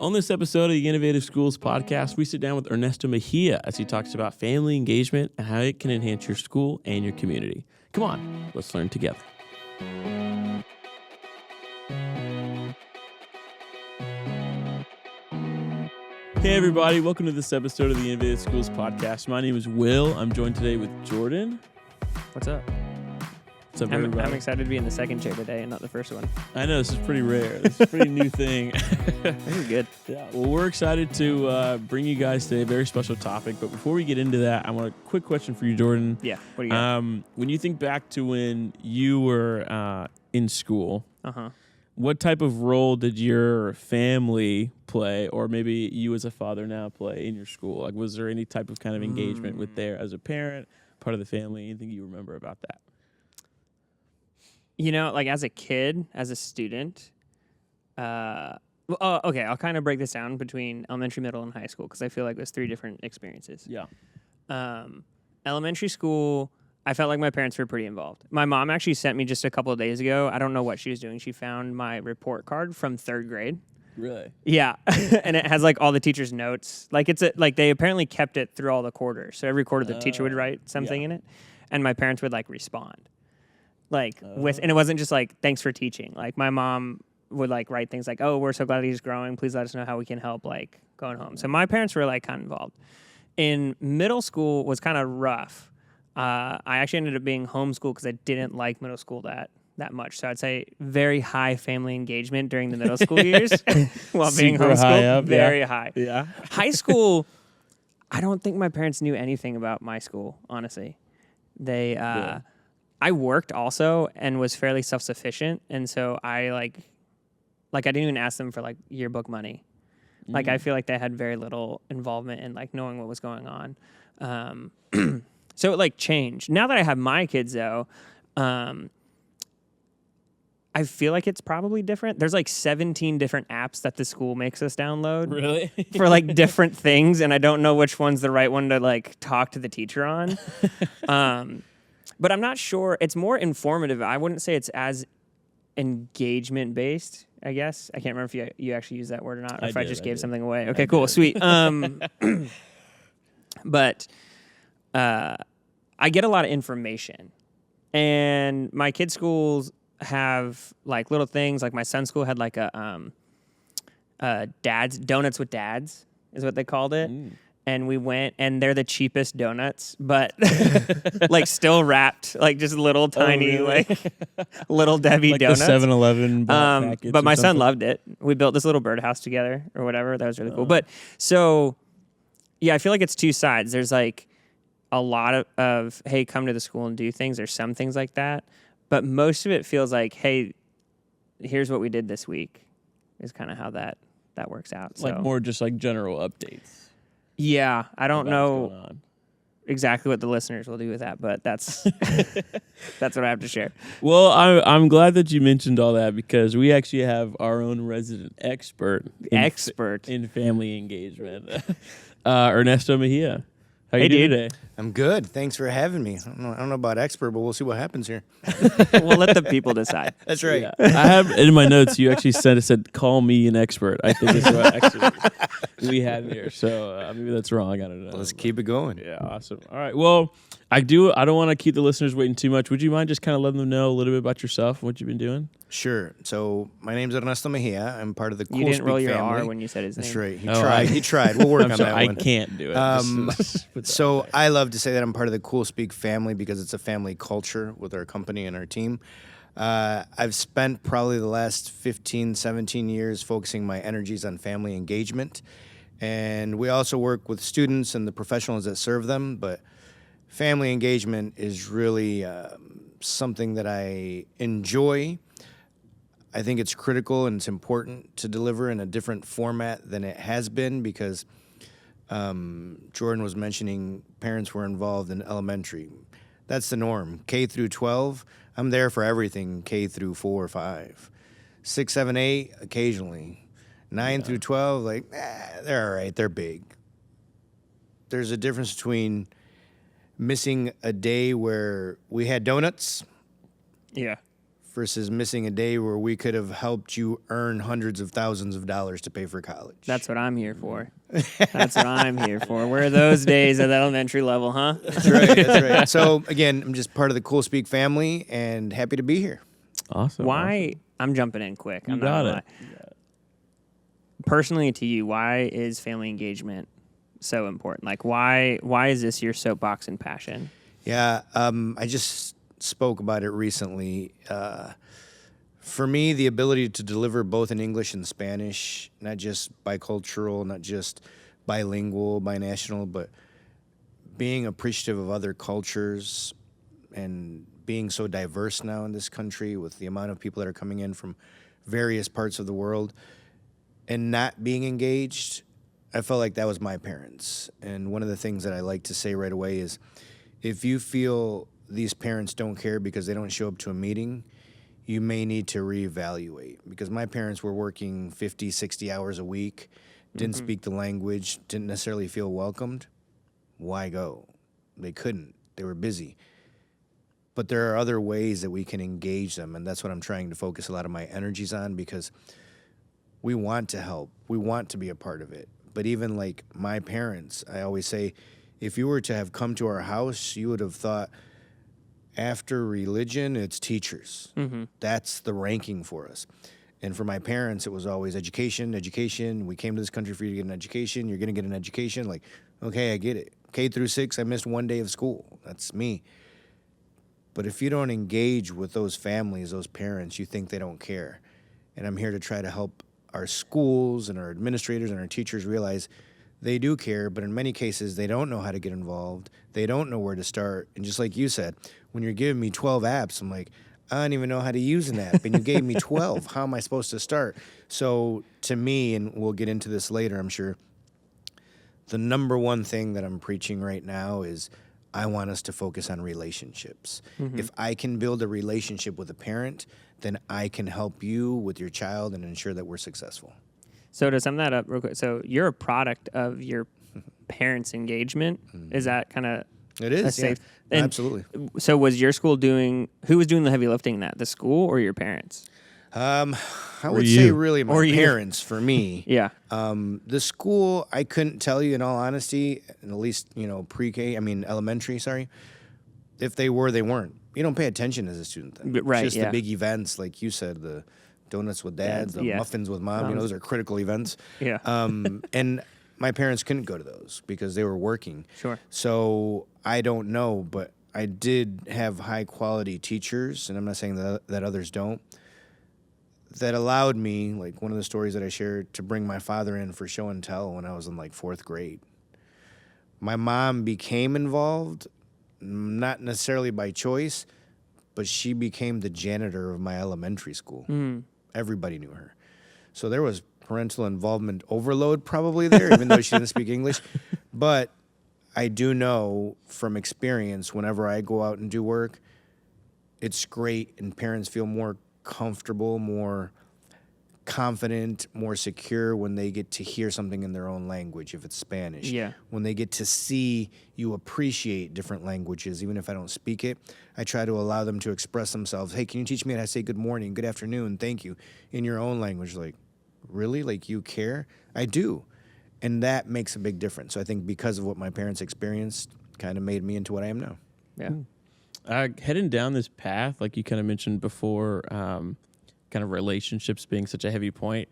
On this episode of the Innovative Schools podcast, we sit down with Ernesto Mejia as he talks about family engagement and how it can enhance your school and your community. Come on, let's learn together. Hey everybody, welcome to this episode of the Innovative Schools podcast. My name is Will. I'm joined today with Jordan. What's up? What's up, everybody? I'm excited to be in the second chair today and not the first one. I know, this is pretty rare. This is a pretty new thing. This is good. Yeah, well, we're excited to bring you guys today a very special topic. But before we get into that, I want a quick question for you, Jordan. Yeah, what do you got? When you think back to when you were in school, what type of role did your family play, or maybe you as a father now play in your school? Like, was there any type of kind of engagement with there as a parent, part of the family? Anything you remember about that? You know, like as a kid, as a student, okay, I'll kind of break this down between elementary, middle, and high school because I feel like there's three different experiences. Yeah. Elementary school, I felt like my parents were pretty involved. My mom actually sent me just a couple of days ago. I don't know what she was doing. She found my report card from third grade. Really? Yeah, and it has like all the teachers' notes. Like like they apparently kept it through all the quarters. So every quarter the teacher would write something in it, and my parents would like respond. And it wasn't just like, thanks for teaching. Like my mom would like write things like, oh, we're so glad he's growing. Please let us know how we can help like going home. So my parents were like kind of involved. In middle school was kind of rough. I actually ended up being homeschooled because I didn't like middle school that much. So I'd say very high family engagement during the middle school years while being Super homeschooled. high up, very high. Yeah. High school, I don't think my parents knew anything about my school, honestly. I worked also and was fairly self-sufficient, and so I like I didn't even ask them for like yearbook money. Like I feel like they had very little involvement in like knowing what was going on. So it like changed. Now that I have my kids though, I feel like it's probably different. There's like 17 different apps that the school makes us download. Really? For like different things, and I don't know which one's the right one to like talk to the teacher on. But I'm not sure. It's more informative. I wouldn't say it's as engagement based, I guess. I can't remember if you actually used that word or not, or if I just gave something away. Okay, cool, sweet. But I get a lot of information. And my kids' schools have like little things. Like my son's school had like a donuts with dads is what they called it. And we went, and they're the cheapest donuts, but like still wrapped, like just little tiny, like little Debbie like donuts. The 7-Eleven packets. But my son something? loved it. We built this little birdhouse together or whatever. That was really cool. But so, yeah, I feel like it's two sides. There's like a lot of hey, come to the school and do things. There's some things like that. But most of it feels like, hey, here's what we did this week is kind of how that works out. Like so. more just like general updates. Yeah, I don't know exactly what the listeners will do with that, but that's that's what I have to share. Well, I'm glad that you mentioned all that because we actually have our own resident expert in family engagement, Ernesto Mejia. How you doing today? I'm good. Thanks for having me. I don't know about expert, but we'll see what happens here. We'll let the people decide. That's right. Yeah. I have in my notes. You actually said call me an expert. I think is what actually we have here. So maybe that's wrong. I don't know. Let's keep it going. Yeah, awesome. All right. Well, I don't want to keep the listeners waiting too much. Would you mind just kind of letting them know a little bit about yourself, what you've been doing? Sure. So my name's Ernesto Mejia. I'm part of the CoolSpeak family. You didn't roll your R when you said his name. That's right. He tried. We'll work on that one. I can't do it. So I love to say that I'm part of the CoolSpeak family because it's a family culture with our company and our team. I've spent probably the last 15, 17 years focusing my energies on family engagement. And we also work with students and the professionals that serve them. But family engagement is really something that I enjoy. I think it's critical and it's important to deliver in a different format than it has been because Jordan was mentioning parents were involved in elementary. That's the norm. K through 12, I'm there for everything K through 4 or 5. 6, 7, 8, occasionally. 9 through 12, they're all right. They're big. There's a difference between missing a day where we had donuts Yeah. versus missing a day where we could have helped you earn hundreds of thousands of dollars to pay for college. That's what I'm here for. That's what I'm here for. Where are those days at the elementary level, huh? That's right. That's right. So again, I'm just part of the CoolSpeak family and happy to be here. Awesome. Why? Awesome. I'm jumping in quick. You I'm got not it. Personally, to you, why is family engagement so important? Like, why is this your soapbox and passion? Yeah, I just spoke about it recently. For me, the ability to deliver both in English and Spanish, not just bicultural, not just bilingual, binational, but being appreciative of other cultures and being so diverse now in this country with the amount of people that are coming in from various parts of the world and not being engaged, I felt like that was my parents. And one of the things that I like to say right away is if you feel these parents don't care because they don't show up to a meeting, you may need to reevaluate. Because my parents were working 50, 60 hours a week, didn't speak the language, didn't necessarily feel welcomed. Why go? They couldn't. They were busy. But there are other ways that we can engage them, and that's what I'm trying to focus a lot of my energies on, because we want to help. We want to be a part of it. But even like my parents, I always say, if you were to have come to our house, you would have thought, after religion, it's teachers. That's the ranking for us. And for my parents, it was always education, education. We came to this country for you to get an education. You're going to get an education. Like, okay, I get it. K through 6, I missed one day of school. That's me. But if you don't engage with those families, those parents, you think they don't care. And I'm here to try to help our schools and our administrators and our teachers realize they do care, but in many cases, they don't know how to get involved. They don't know where to start. And just like you said, when you're giving me 12 apps, I'm like, I don't even know how to use an app. And you gave me 12. How am I supposed to start? So to me, and we'll get into this later, I'm sure, the number one thing that I'm preaching right now is I want us to focus on relationships. If I can build a relationship with a parent, then I can help you with your child and ensure that we're successful. So to sum that up real quick, so you're a product of your parents' engagement. Is that kind of It is, safe? yeah. And Absolutely. So was your school who was doing the heavy lifting in that? The school or your parents? I would you? say really my Or you. parents for me. Yeah. The school, I couldn't tell you in all honesty, at least, elementary, sorry. If they were, they weren't. You don't pay attention as a student then. Right, Just yeah. the big events, like you said, the donuts with dads, the Yeah. muffins with mom, those are critical events. Yeah. And my parents couldn't go to those because they were working. Sure. So I don't know, but I did have high quality teachers, and I'm not saying that others don't, that allowed me, like one of the stories that I shared, to bring my father in for show and tell when I was in like 4th grade. My mom became involved, not necessarily by choice, but she became the janitor of my elementary school. Everybody knew her. So there was parental involvement overload probably there, even though she didn't speak English. But I do know from experience, whenever I go out and do work, it's great and parents feel more comfortable, more confident, more secure when they get to hear something in their own language, if it's Spanish. Yeah. When they get to see you appreciate different languages, even if I don't speak it, I try to allow them to express themselves. Hey, can you teach me how to say good morning, good afternoon, thank you, in your own language? Like, really? Like, you care? I do. And that makes a big difference. So I think because of what my parents experienced, kind of made me into what I am now. Yeah. Heading down this path, like you kind of mentioned before, kind of relationships being such a heavy point,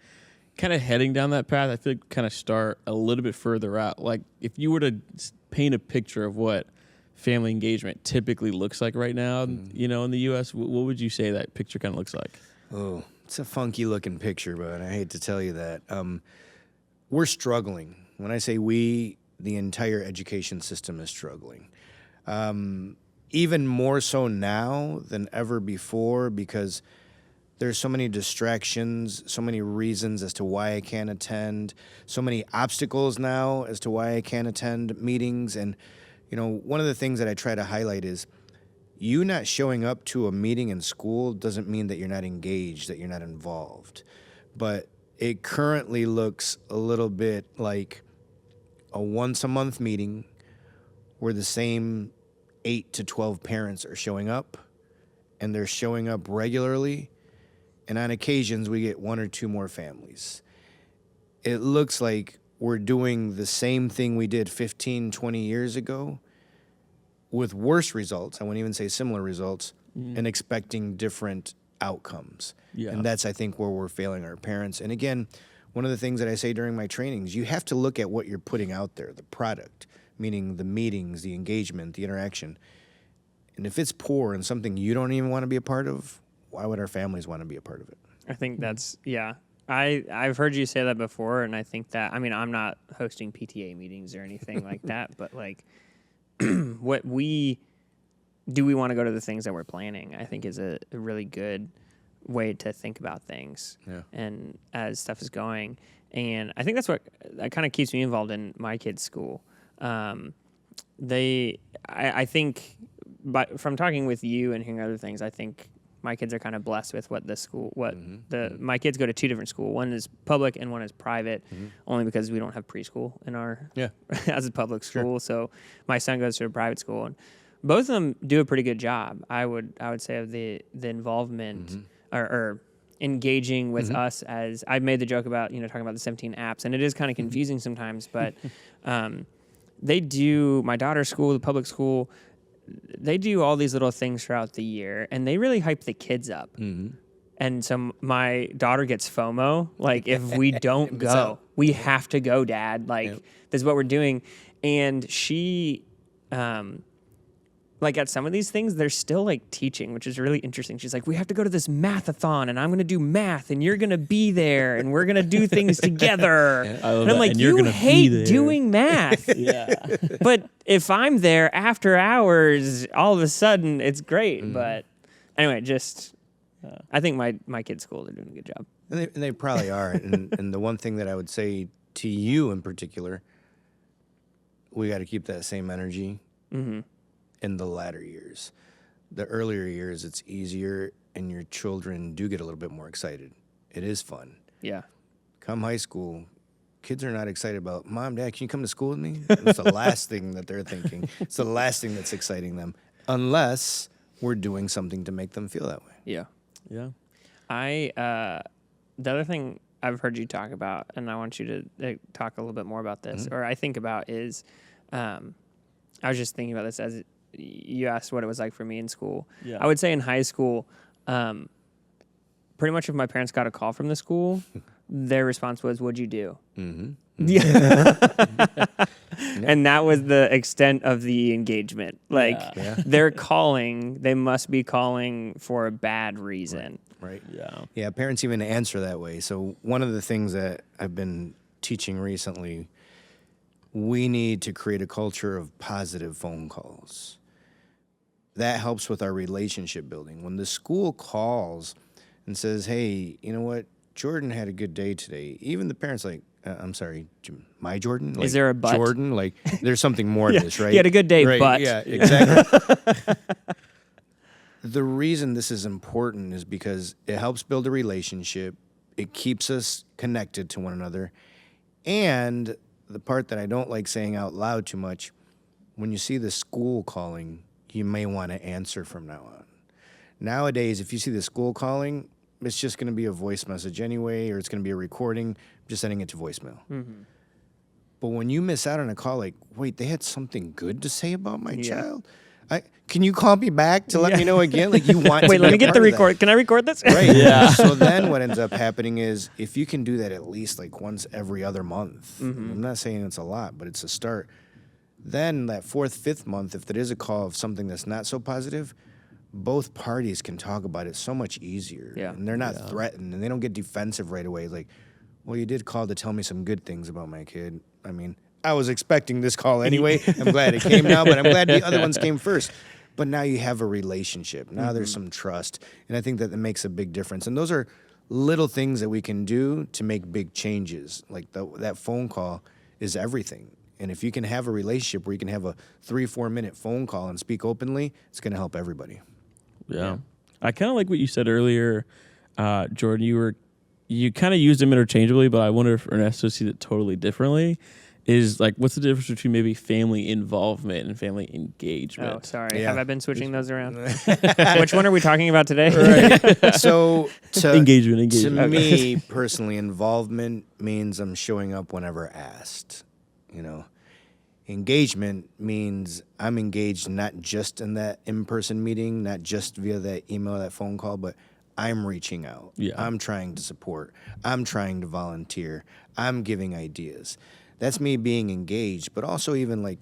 kind of heading down that path, I feel like kind of start a little bit further out. Like if you were to paint a picture of what family engagement typically looks like right now, in the U.S., what would you say that picture kind of looks like? Oh, it's a funky looking picture, but I hate to tell you that. We're struggling. When I say we, the entire education system is struggling. Even more so now than ever before, because there's so many distractions, so many reasons as to why I can't attend, so many obstacles now as to why I can't attend meetings. And, one of the things that I try to highlight is you not showing up to a meeting in school doesn't mean that you're not engaged, that you're not involved. But it currently looks a little bit like a once-a-month meeting where the same 8 to 12 parents are showing up, and they're showing up regularly, and on occasions we get 1 or 2 more families. It looks like we're doing the same thing we did 15, 20 years ago with worse results. I wouldn't even say similar results, and expecting different outcomes. Yeah. And that's, I think, where we're failing our parents. And again, one of the things that I say during my trainings, you have to look at what you're putting out there, the product, meaning the meetings, the engagement, the interaction. And if it's poor and something you don't even want to be a part of, why would our families want to be a part of it? I think that's, yeah. I've heard you say that before, and I think that, I mean, I'm not hosting PTA meetings or anything like that, but like, we want to go to the things that we're planning, I think is a really good way to think about things. Yeah. And as stuff is going. And I think that's what that kind of keeps me involved in my kids' school. I think, but from talking with you and hearing other things, I think my kids are kind of blessed with what the school, my kids go to 2 different schools. One is public and one is private, only because we don't have preschool in our, as a public school. So my son goes to a private school, and both of them do a pretty good job. I would say of the involvement or engaging with us, as I've made the joke about, talking about the 17 apps, and it is kind of confusing sometimes, but they do, my daughter's school, the public school, they do all these little things throughout the year, and they really hype the kids up. And so my daughter gets FOMO. Like, if we don't go, we have to go, Dad. Like, this is what we're doing. And she, like, at some of these things, they're still, like, teaching, which is really interesting. She's like, we have to go to this math-a-thon, and I'm going to do math, and you're going to be there, and we're going to do things together. And I'm like, you hate doing math. But if I'm there after hours, all of a sudden, it's great. But anyway, just, I think my kids' school, they're doing a good job. And they probably are. And the one thing that I would say to you in particular, we got to keep that same energy in the latter years. The earlier years, it's easier, and your children do get a little bit more excited. It is fun. Yeah. Come high school, kids are not excited about, Mom, Dad, can you come to school with me? It's the last thing that they're thinking. It's the last thing that's exciting them, unless we're doing something to make them feel that way. Yeah. Yeah. The other thing I've heard you talk about, and I want you to talk a little bit more about this, or I think about is, I was just thinking about this as you asked what it was like for me in school. I would say in high school, pretty much if my parents got a call from the school, their response was, "What'd you do?" Yeah. And that was the extent of the engagement. Like, they're calling, they must be calling for a bad reason. Right. Yeah, parents even answer that way. So one of the things that I've been teaching recently, we need to create a culture of positive phone calls. That helps with our relationship building. When the school calls and says, hey, you know what, Jordan had a good day today, even the parents like, I'm sorry, my Jordan? Like, is there a but? Jordan? Like, there's something more to this, right? He had a good day, right, but. Yeah, exactly. The reason this is important is because it helps build a relationship. It keeps us connected to one another. And the part that I don't like saying out loud too much, when you see the school calling, you may want to answer from now on. Nowadays, if you see the school calling, it's just going to be a voice message anyway, or it's going to be a recording, just sending it to voicemail. But when you miss out on a call, like, wait, they had something good to say about my child? Can you call me back to let me know again? Like, you want to wait, let me get the record. Can I record this? Right. Yeah. So then what ends up happening is, if you can do that at least like once every other month, I'm not saying it's a lot, but it's a start. Then that 4th, 5th month, if there is a call of something that's not so positive, both parties can talk about it so much easier. Yeah. And they're not threatened, and they don't get defensive right away. Like, well, you did call to tell me some good things about my kid. I mean, I was expecting this call anyway. I'm glad it came now, but I'm glad the other ones came first. But now you have a relationship. Now there's some trust. And I think that makes a big difference. And those are little things that we can do to make big changes. Like that phone call is everything. And if you can have a relationship where you can have a 3-4 minute phone call and speak openly, it's going to help everybody. Yeah. I kind of like what you said earlier, Jordan. You kind of used them interchangeably, but I wonder if Ernesto sees it totally differently. is like, what's the difference between maybe family involvement and family engagement? Oh, sorry. Yeah. Have I been switching those around? Which one are we talking about today? Right. So Engagement. To me personally, involvement means I'm showing up whenever asked. You know, engagement means I'm engaged not just in that in-person meeting, not just via that email, that phone call, but I'm reaching out. Yeah. I'm trying to support. I'm trying to volunteer. I'm giving ideas. That's me being engaged, but also even like,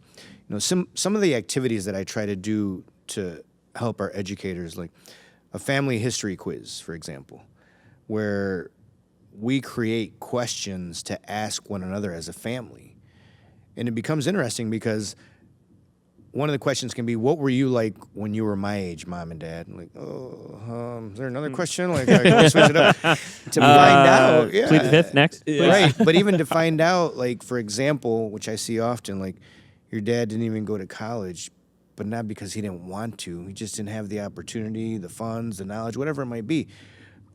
you know, some of the activities that I try to do to help our educators, like a family history quiz, for example, where we create questions to ask one another as a family. And it becomes interesting because one of the questions can be, what were you like when you were my age, Mom and Dad? I'm like, is there another question? Like, can we switch it up? To find out. Yeah. Plead the fifth, next. Yeah. Right. But even to find out, like, for example, which I see often, like, your dad didn't even go to college, but not because he didn't want to. He just didn't have the opportunity, the funds, the knowledge, whatever it might be.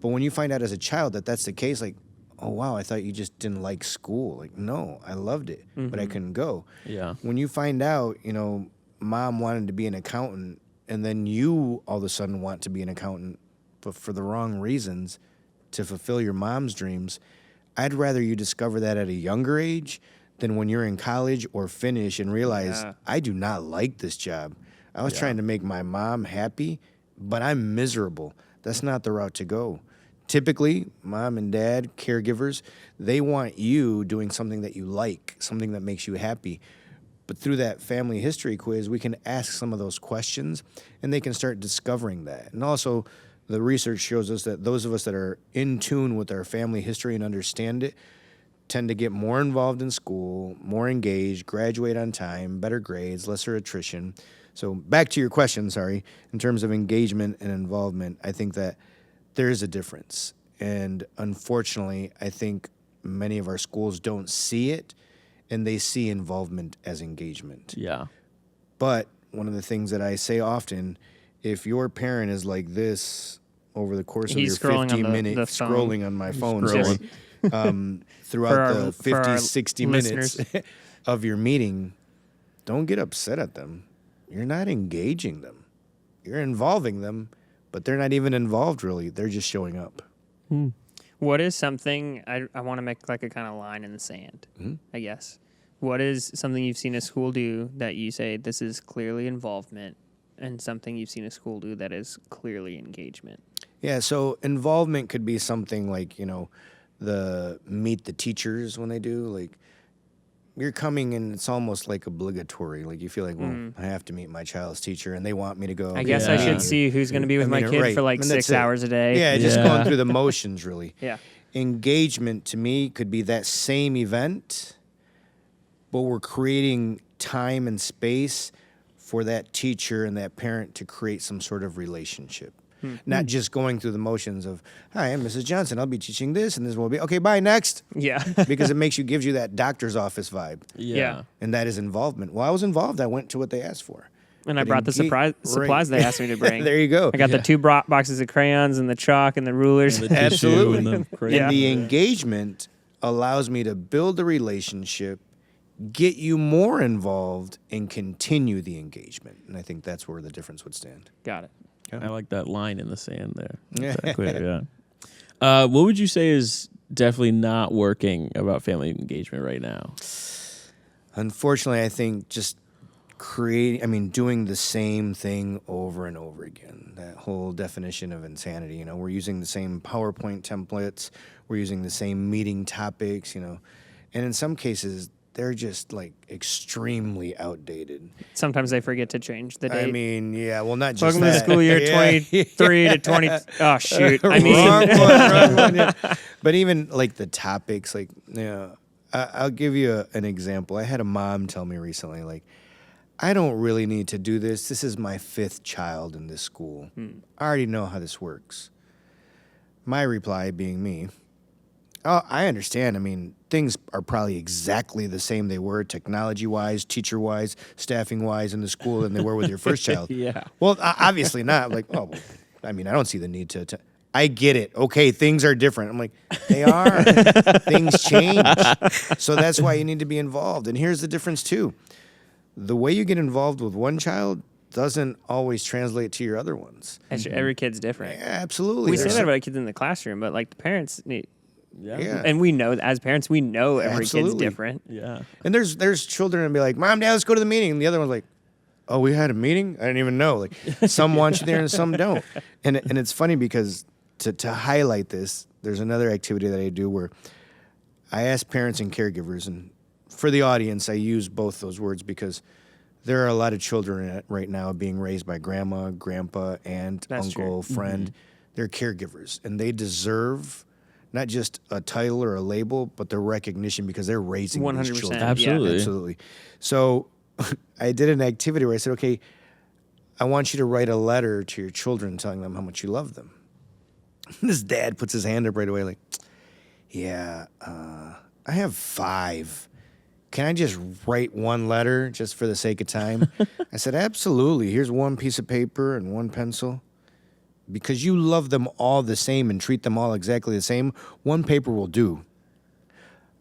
But when you find out as a child that that's the case, like, oh, wow, I thought you just didn't like school. Like, no, I loved it, but I couldn't go. Yeah. When you find out, you know, Mom wanted to be an accountant, and then you all of a sudden want to be an accountant, but for the wrong reasons, to fulfill your mom's dreams, I'd rather you discover that at a younger age than when you're in college or finish and realize, I do not like this job. I was trying to make my mom happy, but I'm miserable. That's not the route to go. Typically, mom and dad, caregivers, they want you doing something that you like, something that makes you happy. But through that family history quiz, we can ask some of those questions, and they can start discovering that. And also, the research shows us that those of us that are in tune with our family history and understand it tend to get more involved in school, more engaged, graduate on time, better grades, lesser attrition. So back to your question, in terms of engagement and involvement, I think that there is a difference. And unfortunately, I think many of our schools don't see it, and they see involvement as engagement. Yeah. But one of the things that I say often, if your parent is like this over the course of your 50-minute scrolling on my phone, throughout the 50, 60 minutes of your meeting, don't get upset at them. You're not engaging them. You're involving them, but they're not even involved, really. They're just showing up. What is something, I want to make like a kind of line in the sand, I guess. What is something you've seen a school do that you say this is clearly involvement, and something you've seen a school do that is clearly engagement? Yeah, so involvement could be something like, you know, the meet the teachers when they do. Like, you're coming and it's almost like obligatory. Like, you feel like, well, I have to meet my child's teacher, and they want me to go. I guess I should see who's going to be with my kid for like 6 hours a day. Yeah, just going through the motions, really. Yeah. Engagement, to me, could be that same event, but we're creating time and space for that teacher and that parent to create some sort of relationship. Not just going through the motions of, hi, I'm Mrs. Johnson. I'll be teaching this, and this will be, okay, bye, next. Yeah. Because it gives you that doctor's office vibe. Yeah. And that is involvement. Well, I was involved. I went to what they asked for. And I brought the supplies they asked me to bring. There you go. I got the 2 boxes of crayons and the chalk and the rulers. And the Absolutely. And the engagement allows me to build a relationship, get you more involved, and continue the engagement. And I think that's where the difference would stand. Got it. I like that line in the sand there. Yeah. Exactly, what would you say is definitely not working about family engagement right now? Unfortunately, I think just doing the same thing over and over again. That whole definition of insanity. You know, we're using the same PowerPoint templates. We're using the same meeting topics, you know. And in some cases, they're just like extremely outdated. Sometimes they forget to change the date. I mean, not just welcome that. to the school year 23 to 20. Oh, shoot. Wrong one. Yeah. But even like the topics, like, I'll give you an example. I had a mom tell me recently, like, I don't really need to do this. This is my 5th child in this school. I already know how this works. My reply being me, oh, I understand. I mean, things are probably exactly the same they were technology-wise, teacher-wise, staffing-wise in the school than they were with your first child. Yeah. Well, obviously not. Like, I don't see the need to. I get it. Okay, things are different. I'm like, they are. Things change. So that's why you need to be involved. And here's the difference, too. The way you get involved with one child doesn't always translate to your other ones. Every kid's different. Yeah, absolutely. We say that about kids in the classroom, but like the parents need. Yeah. And we know, as parents, we know every Absolutely. kid's different. Yeah. And there's children and be like, Mom, Dad, let's go to the meeting. And the other one's like, oh, we had a meeting? I didn't even know. Like, some want you there and some don't. And it's funny because to highlight this, there's another activity that I do where I ask parents and caregivers, and for the audience, I use both those words because there are a lot of children right now being raised by grandma, grandpa, aunt, uncle, friend. They're caregivers, and they deserve not just a title or a label, but the recognition because they're raising 100%. These children. Absolutely. Yeah, absolutely. So I did an activity where I said, okay, I want you to write a letter to your children telling them how much you love them. This dad puts his hand up right away like, yeah, I have 5. Can I just write one letter just for the sake of time? I said, absolutely. Here's one piece of paper and one pencil. Because you love them all the same and treat them all exactly the same, one paper will do.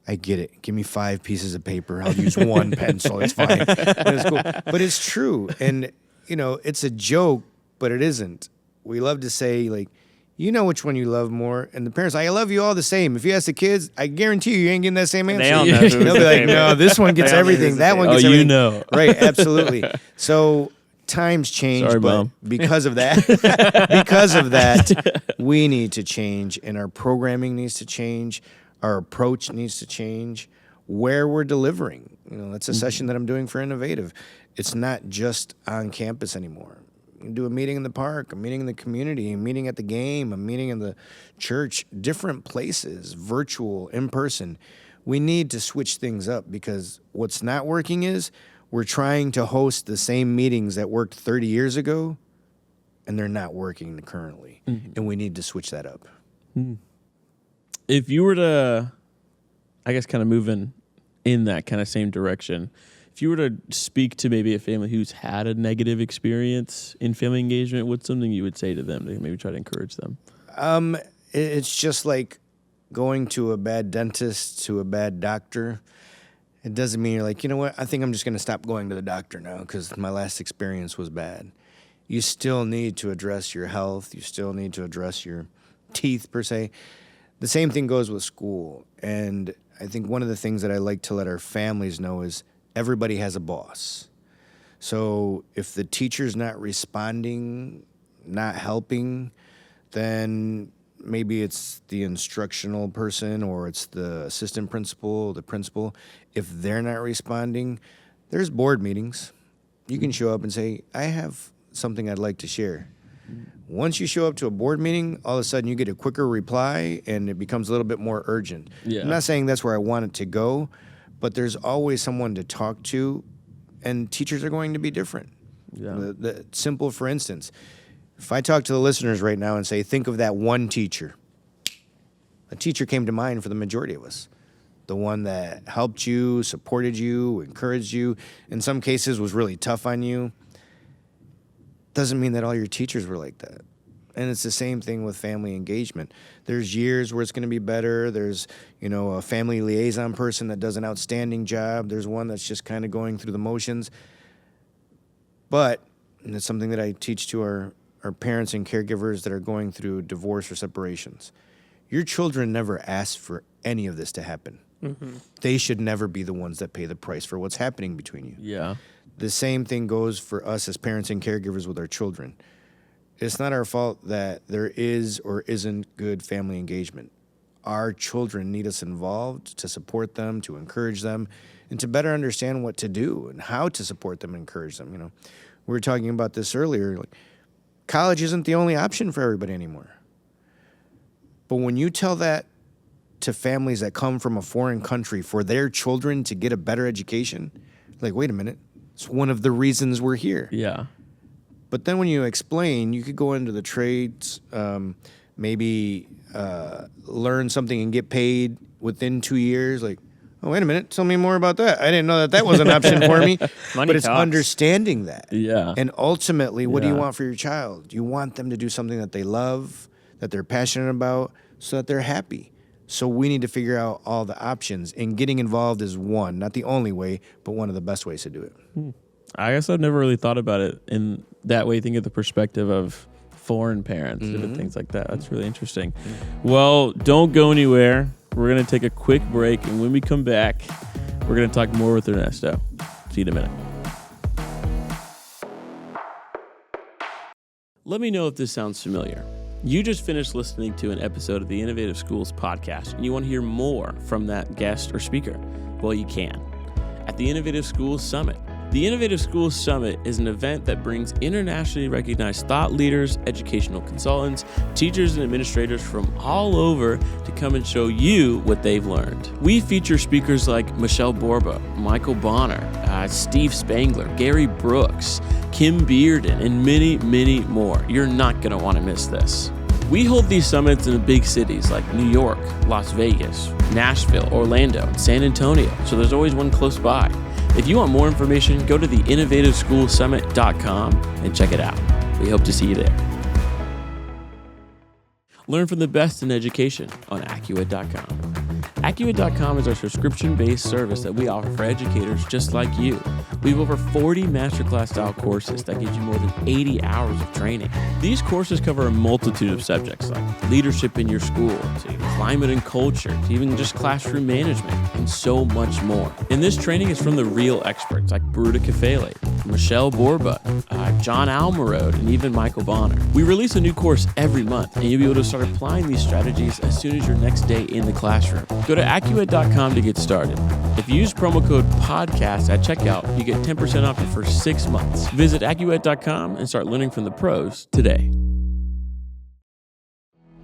I get it. Give me 5 pieces of paper. I'll use one pencil. It's fine. It's cool. But it's true. And, it's a joke, but it isn't. We love to say, like, you know which one you love more. And the parents, I love you all the same. If you ask the kids, I guarantee you ain't getting that same answer. They all know who's They'll be like, no, this one gets everything. That one gets everything. Right, absolutely. So times change, Sorry, but Mom. because of that, we need to change, and our programming needs to change. Our approach needs to change. Where we're delivering, that's a session that I'm doing for Innovative. It's not just on campus anymore. You can do a meeting in the park, a meeting in the community, a meeting at the game, a meeting in the church, different places, virtual, in person. We need to switch things up because what's not working is we're trying to host the same meetings that worked 30 years ago, and they're not working currently. And we need to switch that up. If you were to, I guess, kind of moving in that kind of same direction, if you were to speak to maybe a family who's had a negative experience in family engagement, what's something you would say to them to maybe try to encourage them? It's just like going to a bad dentist, to a bad doctor. It doesn't mean you're like, you know what, I think I'm just going to stop going to the doctor now because my last experience was bad. You still need to address your health. You still need to address your teeth, per se. The same thing goes with school. And I think one of the things that I like to let our families know is everybody has a boss. So if the teacher's not responding, not helping, then maybe it's the instructional person or it's the assistant principal, the principal. If they're not responding, there's board meetings. You can show up and say, I have something I'd like to share. Once you show up to a board meeting, all of a sudden you get a quicker reply and it becomes a little bit more urgent. Yeah. I'm not saying that's where I want it to go, but there's always someone to talk to, and teachers are going to be different. Yeah. The simple, for instance, if I talk to the listeners right now and say, think of that one teacher. A teacher came to mind for the majority of us. The one that helped you, supported you, encouraged you, in some cases was really tough on you. Doesn't mean that all your teachers were like that. And it's the same thing with family engagement. There's years where it's going to be better. There's, a family liaison person that does an outstanding job. There's one that's just kind of going through the motions. But, and it's something that I teach to our parents and caregivers that are going through divorce or separations. Your children never asked for any of this to happen. Mm-hmm. They should never be the ones that pay the price for what's happening between you. Yeah. The same thing goes for us as parents and caregivers with our children. It's not our fault that there is or isn't good family engagement. Our children need us involved to support them, to encourage them, and to better understand what to do and how to support them and encourage them. We were talking about this earlier. Like, college isn't the only option for everybody anymore. But when you tell that to families that come from a foreign country for their children to get a better education, like, wait a minute, it's one of the reasons we're here. Yeah. But then when you explain, you could go into the trades, maybe learn something and get paid within 2 years. Like, oh, wait a minute, tell me more about that. I didn't know that was an option for me. But it's understanding that. Yeah. And ultimately, what do you want for your child? You want them to do something that they love, that they're passionate about so that they're happy. So we need to figure out all the options, and getting involved is one, not the only way, but one of the best ways to do it. I guess I've never really thought about it in that way, think of the perspective of foreign parents and things like that. That's really interesting. Well, don't go anywhere. We're going to take a quick break, and when we come back, we're going to talk more with Ernesto. See you in a minute. Let me know if this sounds familiar. You just finished listening to an episode of the Innovative Schools podcast, and you want to hear more from that guest or speaker. Well, you can at the Innovative Schools Summit. The Innovative Schools Summit is an event that brings internationally recognized thought leaders, educational consultants, teachers, and administrators from all over to come and show you what they've learned. We feature speakers like Michelle Borba, Michael Bonner, Steve Spangler, Gary Brooks, Kim Bearden, and many, many more. You're not going to want to miss this. We hold these summits in the big cities like New York, Las Vegas, Nashville, Orlando, and San Antonio, so there's always one close by. If you want more information, go to theinnovativeschoolsummit.com and check it out. We hope to see you there. Learn from the best in education on Accurate.com. Accurate.com is our subscription-based service that we offer for educators just like you. We have over 40 masterclass-style courses that gives you more than 80 hours of training. These courses cover a multitude of subjects like leadership in your school, to climate and culture, to even just classroom management, and so much more. And this training is from the real experts like Bruda Kefele, Michelle Borba, John Almarode, and even Michael Bonner. We release a new course every month, and you'll be able to start applying these strategies as soon as your next day in the classroom. Go to Accurate.com to get started. If you use promo code PODCAST at checkout, you get 10% off your first 6 months. Visit Accurate.com and start learning from the pros today.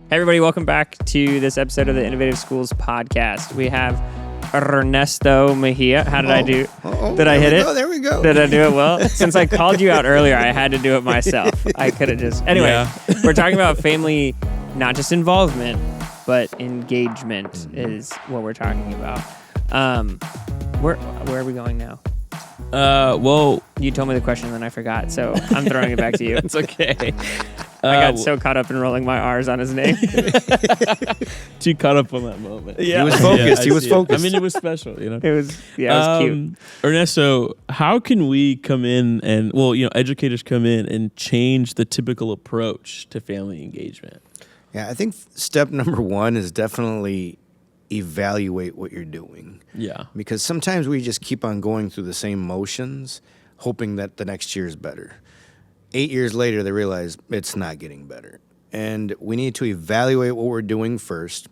Hey everybody, welcome back to this episode of the Innovative Schools podcast. We have Ernesto Mejia. How did I do? Did I hit it? Oh, there we go. Did I do it well? Since I called you out earlier, I had to do it myself. I could have just... Anyway, We're talking about family, not just involvement, but engagement is what we're talking about. Where are we going now? Well, you told me the question and then I forgot, so I'm throwing it back to you. It's okay. I got so caught up in rolling my R's on his name. Too caught up on that moment. Yeah. He was focused. He was focused. I mean, it was special, you know. It was cute. Ernesto, how can we come in and, educators come in and change the typical approach to family engagement? Yeah, I think step number one is definitely evaluate what you're doing. Yeah. Because sometimes we just keep on going through the same motions, hoping that the next year is better. 8 years later, they realize it's not getting better. And we need to evaluate what we're doing first.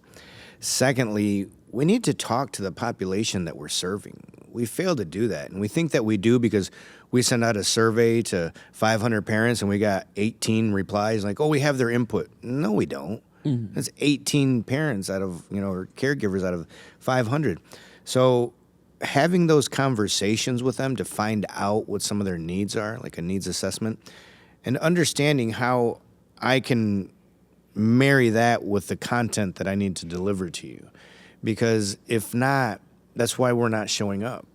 Secondly, we need to talk to the population that we're serving. We fail to do that. And we think that we do because we send out a survey to 500 parents and we got 18 replies like, oh, we have their input. No, we don't. Mm-hmm. That's 18 parents out of, or caregivers out of 500. So having those conversations with them to find out what some of their needs are, like a needs assessment, and understanding how I can marry that with the content that I need to deliver to you. Because if not, that's why we're not showing up.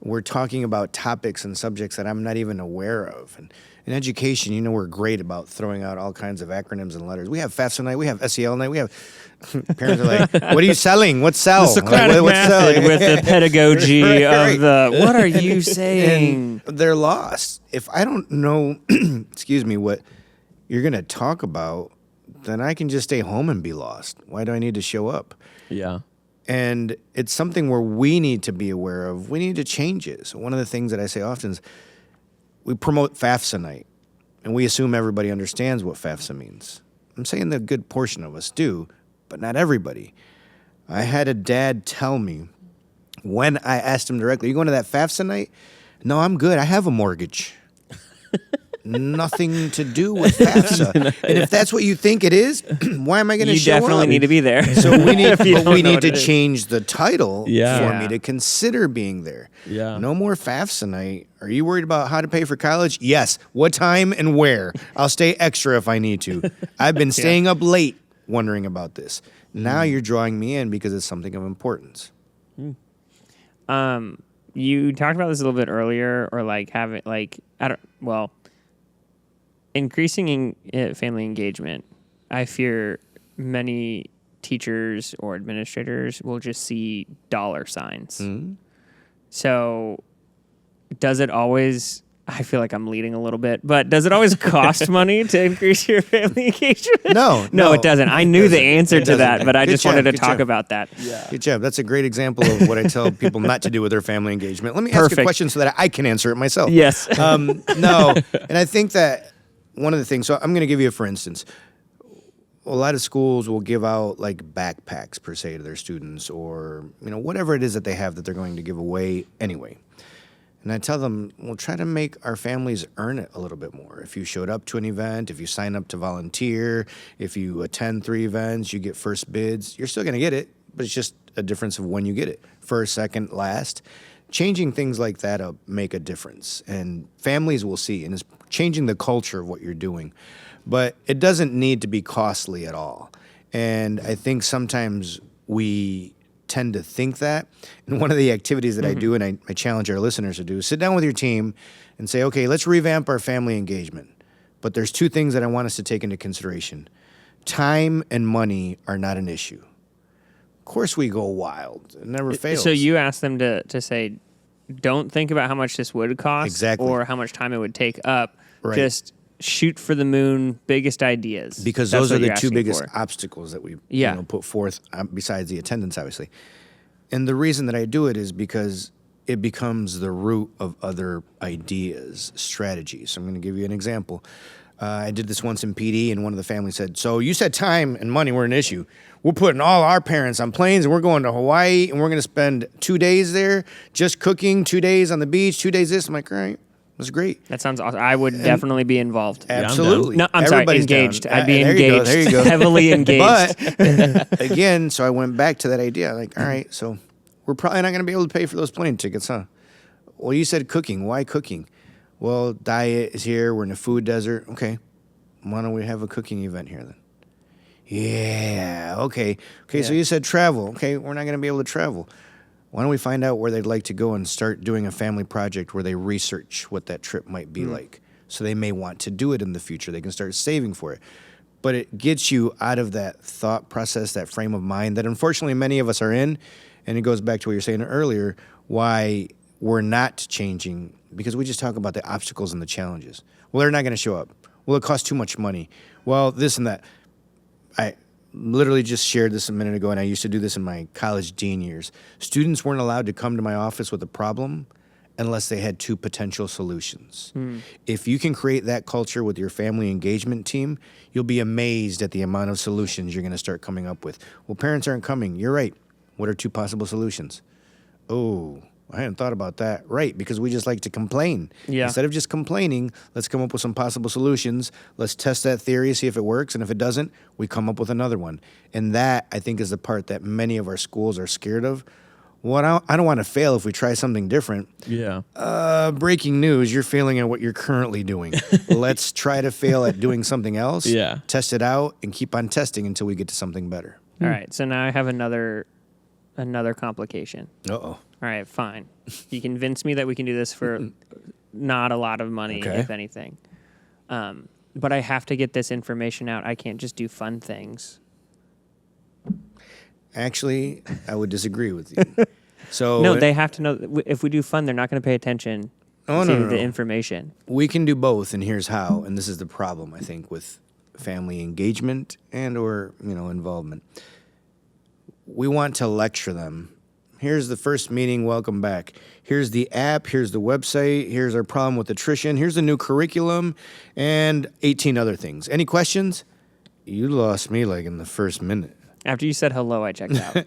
We're talking about topics and subjects that I'm not even aware of. And in education, we're great about throwing out all kinds of acronyms and letters. We have FAFSA night, we have SEL night, we have parents are like, what are you selling? What's sell? The Socratic method with the pedagogy of the, what are you saying? And they're lost. If I don't know, what you're going to talk about, then I can just stay home and be lost. Why do I need to show up? Yeah. And it's something where we need to be aware of. We need to change it. So one of the things that I say often is we promote FAFSA night, and we assume everybody understands what FAFSA means. I'm saying that a good portion of us do, but not everybody. I had a dad tell me when I asked him directly, you going to that FAFSA night? No, I'm good. I have a mortgage. Nothing to do with FAFSA. And if that's what you think it is, why am I going to show up? You definitely need to be there. So we need to change the title for me to consider being there. Yeah. No more FAFSA night. Are you worried about how to pay for college? Yes. What time and where? I'll stay extra if I need to. I've been staying up late wondering about this. Now you're drawing me in because it's something of importance. You talked about this a little bit earlier, or increasing family engagement. I fear many teachers or administrators will just see dollar signs. So does it always, I feel like I'm leading a little bit, but does it always cost money to increase your family engagement? No, it doesn't. I knew the answer to that, but I just wanted to talk about that. Yeah. Good job. That's a great example of what I tell people not to do with their family engagement. Let me ask you a question so that I can answer it myself. Yes. No, and I think that one of the things, so I'm going to give you a for instance. A lot of schools will give out like backpacks per se to their students, or whatever it is that they have that they're going to give away anyway. And I tell them, we'll try to make our families earn it a little bit more. If you showed up to an event, if you sign up to volunteer, if you attend 3 events, you get first bids, you're still going to get it, but it's just a difference of when you get it. First, second, last. Changing things like that make a difference. And families will see, and it's changing the culture of what you're doing. But it doesn't need to be costly at all. And I think sometimes we tend to think that. And one of the activities that I do, and I challenge our listeners to do, is sit down with your team and say, okay, let's revamp our family engagement. But there's 2 things that I want us to take into consideration. Time and money are not an issue. Of course we go wild. It never fails. So you ask them to say, don't think about how much this would cost Exactly. or how much time it would take up. Right. Just shoot for the moon, biggest ideas. Because That's those are what the you're 2 asking biggest for. obstacles that we Yeah. put forth, besides the attendance, obviously. And the reason that I do it is because it becomes the root of other ideas, strategies. So I'm going to give you an example. I did this once in PD, and one of the families said, so you said time and money were an issue. We're putting all our parents on planes, and we're going to Hawaii, and we're going to spend 2 days there just cooking, 2 days on the beach, 2 days this. I'm like, all right, that's great. That sounds awesome. I would definitely be involved. Absolutely. No, I'm Everybody's sorry, engaged. down. I'd be There you go, engaged. there you go. Heavily engaged. But again, so I went back to that idea. Like, all right, so we're probably not going to be able to pay for those plane tickets, huh? Well, you said cooking. Why cooking? Well, diet is here. We're in a food desert. Okay. Why don't we have a cooking event here then? Yeah. Okay. Okay. So you said travel. Okay. We're not going to be able to travel. Why don't we find out where they'd like to go and start doing a family project where they research what that trip might be like. So they may want to do it in the future. They can start saving for it. But it gets you out of that thought process, that frame of mind that unfortunately many of us are in. And it goes back to what you're saying earlier, why we're not changing, because we just talk about the obstacles and the challenges. Well, they're not going to show up. Well, it costs too much money. Well, this and that. I literally just shared this a minute ago, and I used to do this in my college dean years. Students weren't allowed to come to my office with a problem unless they had 2 potential solutions. If you can create that culture with your family engagement team, you'll be amazed at the amount of solutions you're going to start coming up with. Well, parents aren't coming. You're right. What are 2 possible solutions? Oh, I hadn't thought about that. Right, because we just like to complain. Yeah. Instead of just complaining, let's come up with some possible solutions. Let's test that theory, see if it works. And if it doesn't, we come up with another one. And that, I think, is the part that many of our schools are scared of. Well, I don't want to fail if we try something different. Yeah. Breaking news, you're failing at what you're currently doing. Let's try to fail at doing something else. Yeah. Test it out and keep on testing until we get to something better. All right. So now I have another complication. Uh-oh. All right, fine. You convinced me that we can do this for not a lot of money, Okay. if anything. But I have to get this information out. I can't just do fun things. Actually, I would disagree with you. So No, they have to know. If we do fun, they're not going to pay attention to no. the information. We can do both, and here's how. And this is the problem, I think, with family engagement and or involvement. We want to lecture them. Here's the first meeting, welcome back. Here's the app, here's the website, here's our problem with attrition, here's the new curriculum, and 18 other things. Any questions? You lost me like in the first minute. After you said hello, I checked out.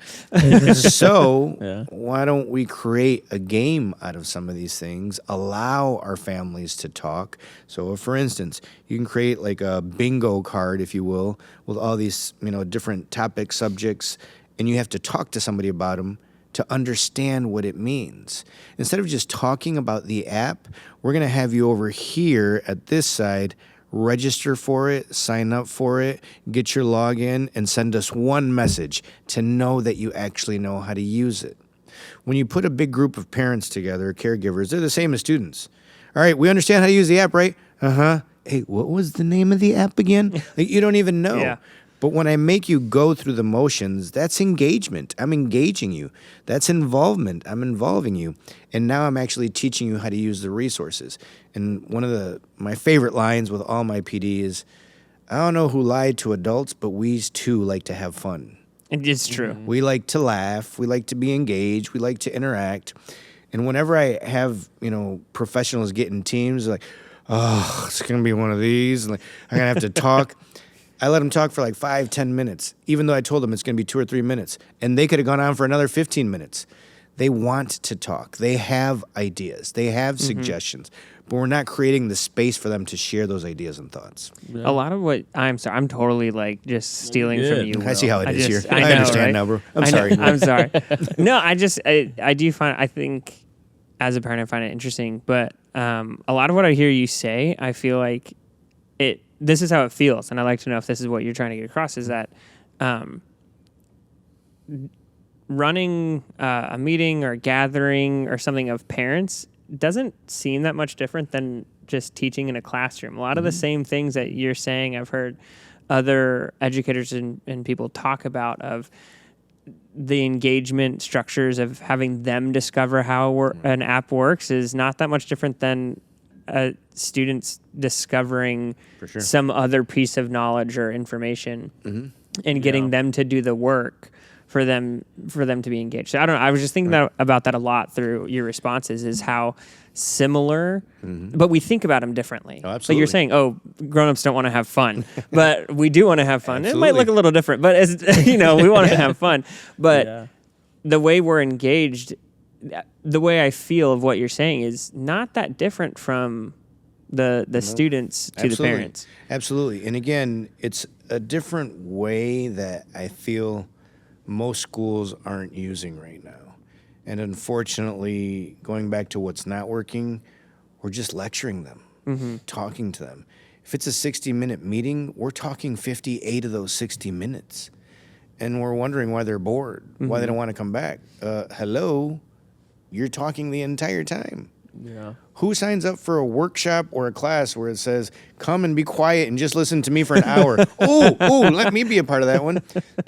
So why don't we create a game out of some of these things, allow our families to talk. So for instance, you can create like a bingo card, if you will, with all these different topics, subjects, and you have to talk to somebody about them to understand what it means. Instead of just talking about the app, we're going to have you over here at this side, register for it, sign up for it, get your login, and send us one message to know that you actually know how to use it. When you put a big group of parents together, caregivers, they're the same as students. All right, we understand how to use the app, right? Uh-huh. hey, what was the name of the app again? Like, you don't even know. Yeah. But when I make you go through the motions, that's engagement. I'm engaging you. That's involvement. I'm involving you. And now I'm actually teaching you how to use the resources. And one of my favorite lines with all my PD is, I don't know who lied to adults, but we too like to have fun. It's true. Mm-hmm. We like to laugh. We like to be engaged. We like to interact. And whenever I have, professionals get in teams, like, oh, it's going to be one of these. And like, I'm going to have to talk. I let them talk for like 5-10 minutes, even though I told them it's going to be 2 or 3 minutes. And they could have gone on for another 15 minutes. They want to talk. They have ideas. They have suggestions. But we're not creating the space for them to share those ideas and thoughts. Yeah. A lot of what I'm totally like just stealing from you. I see how it is here. I know, understand right? now, bro. I'm sorry. I'm sorry. No, I do I think as a parent, I find it interesting. But a lot of what I hear you say, I feel like this is how it feels. And I'd like to know if this is what you're trying to get across, is that running a meeting or a gathering or something of parents doesn't seem that much different than just teaching in a classroom. A lot of the same things that you're saying, I've heard other educators and people talk about, of the engagement structures of having them discover how an app works, is not that much different than students discovering some other piece of knowledge or information and getting them to do the work for them to be engaged. So I don't know. I was just thinking about that a lot through your responses, is how similar, but we think about them differently. Oh, absolutely. Like you're saying, grown-ups don't want to have fun, but we do want to have fun. It might look a little different, but we want to have fun. But the way we're engaged, the way I feel of what you're saying is not that different from the students to the parents. Absolutely. And again, it's a different way that I feel most schools aren't using right now. And unfortunately, going back to what's not working, we're just lecturing them, talking to them. If it's a 60-minute meeting, we're talking 58 of those 60 minutes. And we're wondering why they're bored, why they don't want to come back. Hello, you're talking the entire time. Yeah. Who signs up for a workshop or a class where it says, come and be quiet and just listen to me for an hour? Oh, let me be a part of that one.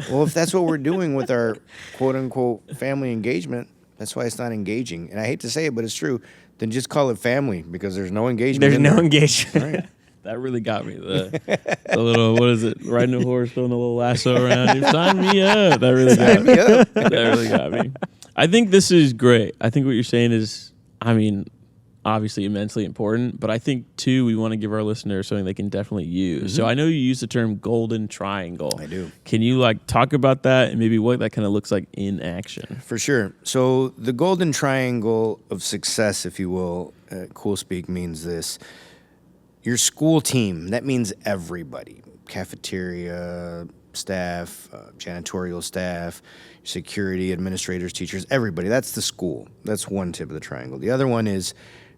Well, if that's what we're doing with our quote-unquote family engagement, that's why it's not engaging. And I hate to say it, but it's true. Then just call it family, because there's no engagement. There's no engagement. Right. That really got me. The little, what is it? Riding a horse, throwing a little lasso around you. Sign me up. That really got me. That really got me. I think this is great. I think what you're saying is, obviously immensely important, but I think too, we want to give our listeners something they can definitely use. So I know you use the term golden triangle. I do. Can you talk about that and maybe what that kind of looks like in action? For sure. So the golden triangle of success, if you will, CoolSpeak means this. Your school team, that means everybody. Cafeteria staff, janitorial staff, security, administrators, teachers, everybody. That's the school. That's one tip of the triangle. The other one is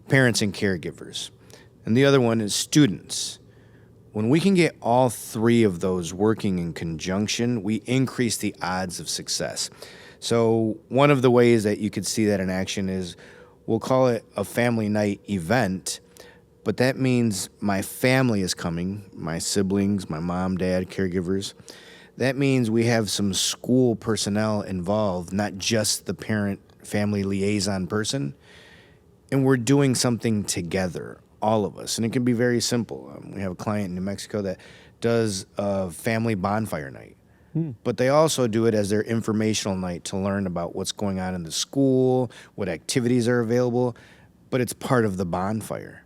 parents and caregivers. And the other one is students. When we can get all three of those working in conjunction, we increase the odds of success. So one of the ways that you could see that in action is, we'll call it a family night event, but that means my family is coming, my siblings, my mom, dad, caregivers. That means we have some school personnel involved, not just the parent-family liaison person. And we're doing something together, all of us. And it can be very simple. We have a client in New Mexico that does a family bonfire night. But they also do it as their informational night to learn about what's going on in the school, what activities are available. But it's part of the bonfire.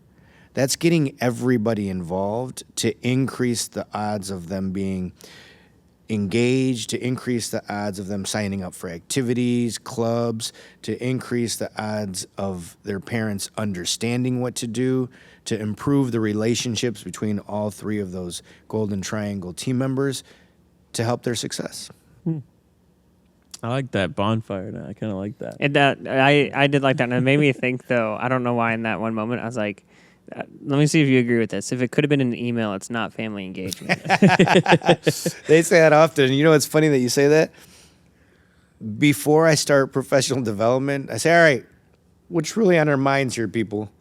That's getting everybody involved to increase the odds of them being engaged, to increase the odds of them signing up for activities, clubs, to increase the odds of their parents understanding what to do, to improve the relationships between all three of those Golden Triangle team members, to help their success. I like that bonfire now. I kind of like that. And I did like that. And it made me think, though, I don't know why in that one moment, I was like, let me see if you agree with this. If it could have been an email, it's not family engagement. They say that often. You know, it's funny that you say that. Before I start professional development, I say, all right, what's really on our minds here, people?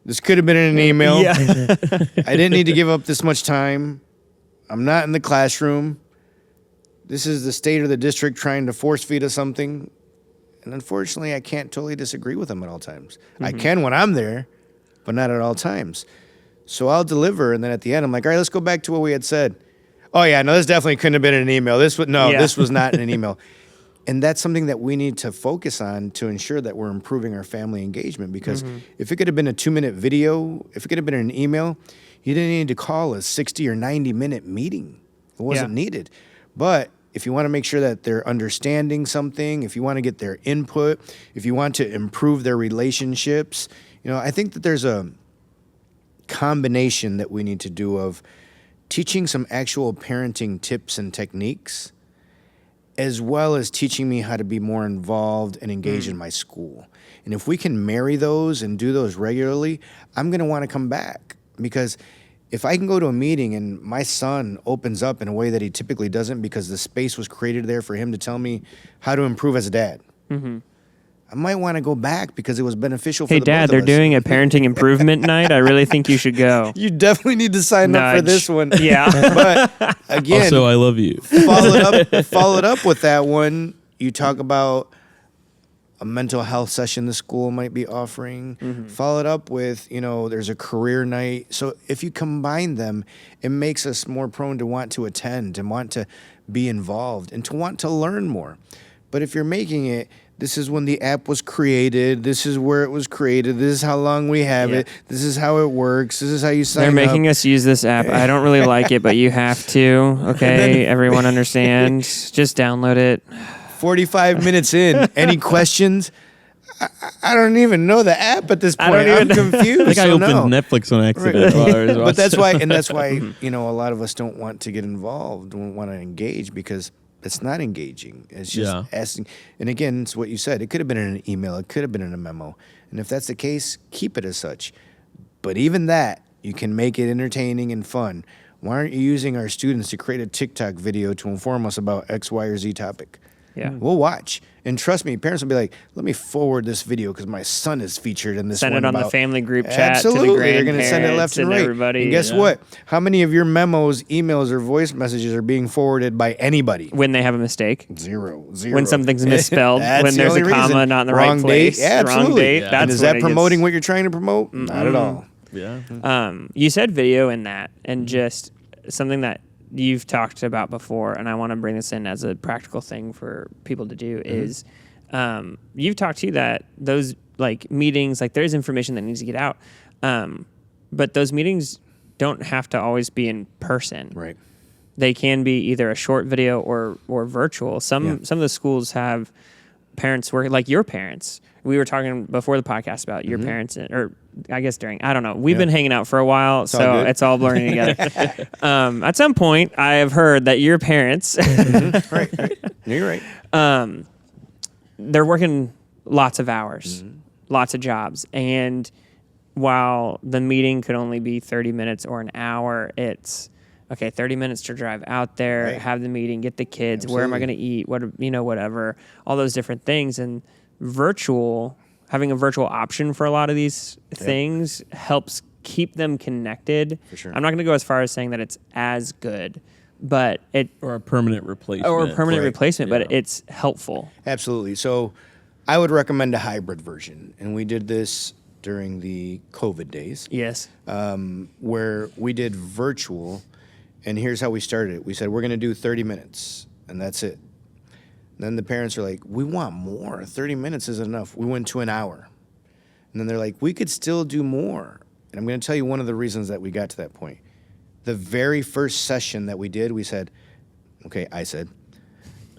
This could have been in an email. Yeah. I didn't need to give up this much time. I'm not in the classroom. This is the state or the district trying to force feed us something. And unfortunately, I can't totally disagree with them at all times. I can when I'm there, but not at all times. So I'll deliver, and then at the end, I'm like, all right, let's go back to what we had said. Oh, yeah, no, this definitely couldn't have been in an email. This was not in an email. And that's something that we need to focus on to ensure that we're improving our family engagement. Because if it could have been a 2-minute video, if it could have been an email, you didn't need to call a 60 or 90-minute meeting. It wasn't needed. But if you want to make sure that they're understanding something, if you want to get their input, if you want to improve their relationships, I think that there's a combination that we need to do of teaching some actual parenting tips and techniques, as well as teaching me how to be more involved and engaged in my school. And if we can marry those and do those regularly, I'm going to want to come back. Because if I can go to a meeting and my son opens up in a way that he typically doesn't because the space was created there for him to tell me how to improve as a dad, I might want to go back because it was beneficial for the both Hey, Dad, of they're us. doing a parenting improvement night. I really think you should go. You definitely need to sign up for this one. Yeah. But again, Also, I love you. followed up with that one. You talk about a mental health session the school might be offering. Followed up with, there's a career night. So if you combine them, it makes us more prone to want to attend and want to be involved and to want to learn more. But if you're making it, this is when the app was created. This is where it was created. This is how long we have it. This is how it works. This is how you sign up. They're making us use this app. I don't really like it, but you have to. Okay, everyone understands. Just download it. 45 minutes in. Any questions? I don't even know the app at this point. I'm confused. I think I opened Netflix on accident. While I was But that's why, watching. a lot of us don't want to get involved, don't want to engage because it's not engaging. It's just asking. And again, it's what you said. It could have been in an email. It could have been in a memo. And if that's the case, keep it as such. But even that, you can make it entertaining and fun. Why aren't you using our students to create a TikTok video to inform us about X, Y, or Z topic? Yeah. We'll watch. And trust me, parents will be like, let me forward this video because my son is featured in this one. Send it on the family group chat Absolutely. to the They're going to send it left and right. Everybody. And guess what? How many of your memos, emails, or voice messages are being forwarded by anybody? When they have a mistake. Zero. When something's misspelled. When the there's a only comma reason. not in the Wrong right place. date. Yeah, absolutely. Wrong date. Yeah. That's And is when that it promoting gets- what you're trying to promote? Not at all. Yeah. You said video in that, and just something that you've talked about before, and I want to bring this in as a practical thing for people to do is you've talked to that those meetings, there's information that needs to get out, but those meetings don't have to always be in person. Right. They can be either a short video or virtual. Some of the schools have parents working, like your parents. We were talking before the podcast about your parents, or I guess during, I don't know. We've been hanging out for a while, so it's all blurring together. At some point, I have heard that your parents, Right. You're right. they're working lots of hours, lots of jobs. And while the meeting could only be 30 minutes or an hour, it's, 30 minutes to drive out there, have the meeting, get the kids, where am I going to eat, whatever, all those different things. And having a virtual option for a lot of these things helps keep them connected. For sure. I'm not going to go as far as saying that it's as good, but Or a permanent replacement. replacement, but it's helpful. Absolutely. So I would recommend a hybrid version. And we did this during the COVID days. Yes. Where we did virtual. And here's how we started it. We said, we're going to do 30 minutes, and that's it. Then the parents are like, we want more. 30 minutes isn't enough. We went to an hour. And then they're like, we could still do more. And I'm going to tell you one of the reasons that we got to that point. The very first session that we did, we said, I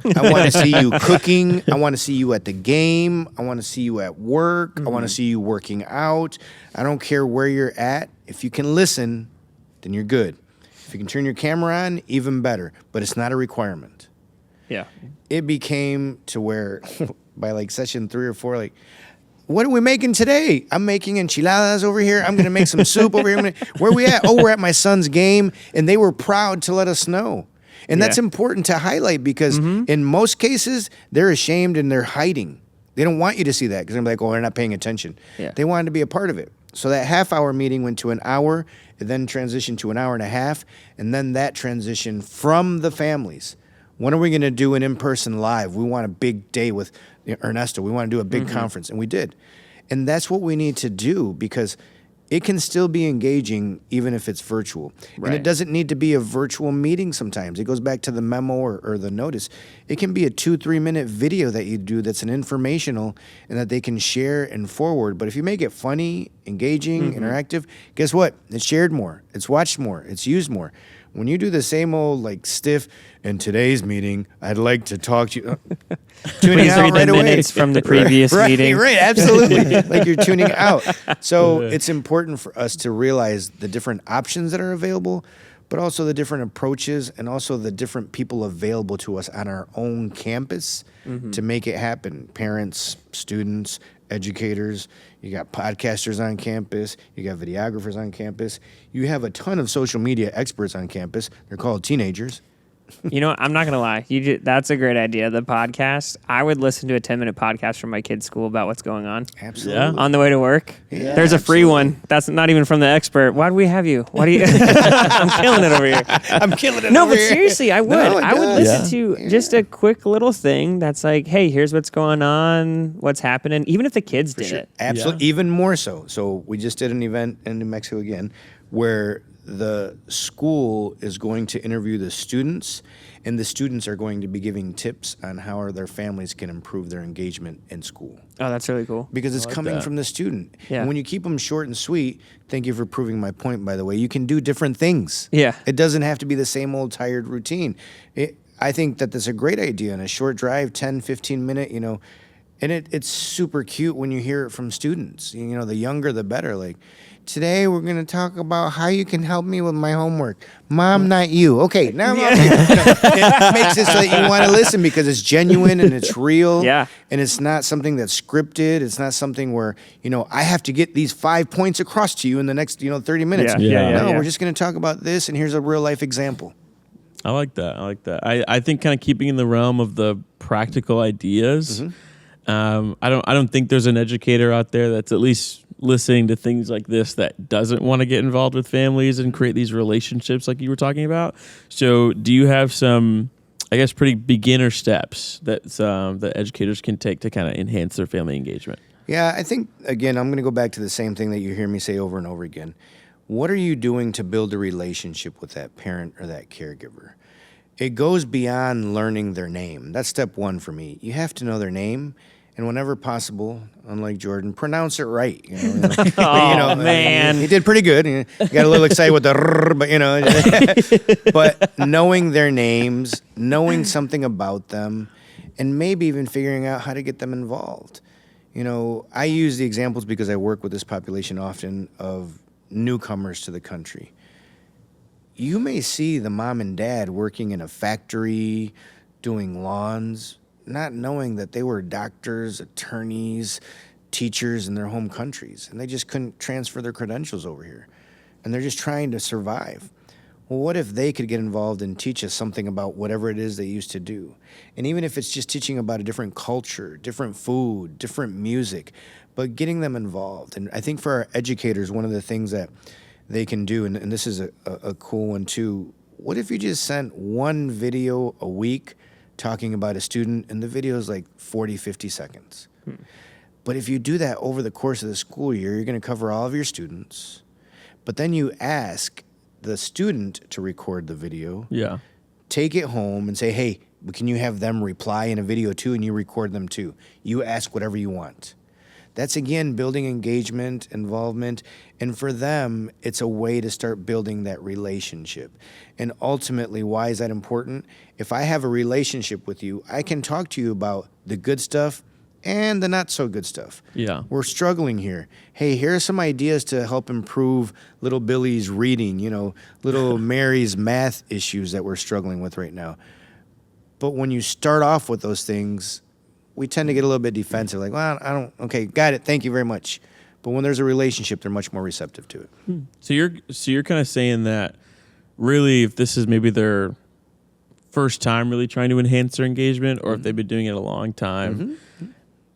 want to see you cooking. I want to see you at the game. I want to see you at work. I want to see you working out. I don't care where you're at. If you can listen, then you're good. If you can turn your camera on, even better. But it's not a requirement. Yeah. It became to where by session 3 or 4, what are we making today? I'm making enchiladas over here. I'm going to make some soup over here. Where are we at? Oh, we're at my son's game. And they were proud to let us know. And that's important to highlight because in most cases, they're ashamed and they're hiding. They don't want you to see that because they're like, they're not paying attention. Yeah. They wanted to be a part of it. So that half-hour meeting went to an hour, it then transitioned to an hour and a half, and then that transitioned from the families. When are we going to do an in-person live? We want a big day with Ernesto. We want to do a big conference, and we did. And that's what we need to do, because it can still be engaging even if it's virtual. Right. And it doesn't need to be a virtual meeting sometimes. It goes back to the memo or the notice. It can be a 2-3 minute video that you do that's an informational and that they can share and forward. But if you make it funny, engaging, interactive, guess what? It's shared more. It's watched more. It's used more. When you do the same old like stiff, in today's meeting, I'd like to talk to you. Tuning out right away. Minutes from the previous meeting. Right, absolutely. Like you're tuning out. So it's important for us to realize the different options that are available, but also the different approaches and also the different people available to us on our own campus to make it happen. Parents, students, educators. You got podcasters on campus. You got videographers on campus. You have a ton of social media experts on campus. They're called teenagers. You know, I'm not going to lie. That's a great idea, the podcast. I would listen to a 10-minute podcast from my kid's school about what's going on. Absolutely. Yeah. On the way to work. Yeah, There's a free one. That's not even from the expert. Why do we have you? Why do you? I'm killing it over here. I'm killing it No, over but here. seriously, I would. No, it I would does. listen to just a quick little thing that's like, hey, here's what's going on, what's happening, even if the kids did it. Absolutely. Even more so. So we just did an event in New Mexico again where the school is going to interview the students, and the students are going to be giving tips on how their families can improve their engagement in school. Oh, that's really cool. Because it's coming from the student. Yeah. And when you keep them short and sweet, thank you for proving my point, by the way, you can do different things. Yeah. It doesn't have to be the same old tired routine. I think that that's a great idea in a short drive, 10, 15 minute, you know, and it's super cute when you hear it from students. You know, the younger, the better. Like, today we're going to talk about how you can help me with my homework. Mom, not you. Okay, now it makes it so that you want to listen because it's genuine and it's real. Yeah. And it's not something that's scripted. It's not something where, you know, I have to get these 5 points across to you in the next, 30 minutes. No, we're just going to talk about this, and here's a real life example. I like that. I think kind of keeping in the realm of the practical ideas. I don't think there's an educator out there that's at least listening to things like this that doesn't want to get involved with families and create these relationships like you were talking about. So do you have some, I guess, pretty beginner steps that that educators can take to kind of enhance their family engagement? Yeah, I think, again, I'm going to go back to the same thing that you hear me say over and over again. What are you doing to build a relationship with that parent or that caregiver? It goes beyond learning their name. That's step one for me. You have to know their name, and whenever possible, unlike Jordan, pronounce it right. Man. He did pretty good. He got a little excited with the but but knowing their names, knowing something about them, and maybe even figuring out how to get them involved. You know, I use the examples because I work with this population often of newcomers to the country. You may see the mom and dad working in a factory, doing lawns, not knowing that they were doctors, attorneys, teachers in their home countries, and they just couldn't transfer their credentials over here. And they're just trying to survive. Well, what if they could get involved and teach us something about whatever it is they used to do? And even if it's just teaching about a different culture, different food, different music, but getting them involved. And I think for our educators, one of the things that they can do, and this is a cool one too, what if you just sent one video a week talking about a student, and the video is like 40, 50 seconds. But if you do that over the course of the school year, you're going to cover all of your students. But then you ask the student to record the video. Yeah. Take it home and say, hey, can you have them reply in a video too, and you record them too. You ask whatever you want. That's, again, building engagement, involvement, and for them, it's a way to start building that relationship. And ultimately, why is that important? If I have a relationship with you, I can talk to you about the good stuff and the not so good stuff. Yeah. We're struggling here. Hey, here are some ideas to help improve little Billy's reading, little Mary's math issues that we're struggling with right now. But when you start off with those things, we tend to get a little bit defensive, like, well, okay, got it, thank you very much. But when there's a relationship, they're much more receptive to it. So you're kind of saying that really, if this is maybe their first time really trying to enhance their engagement, or if they've been doing it a long time,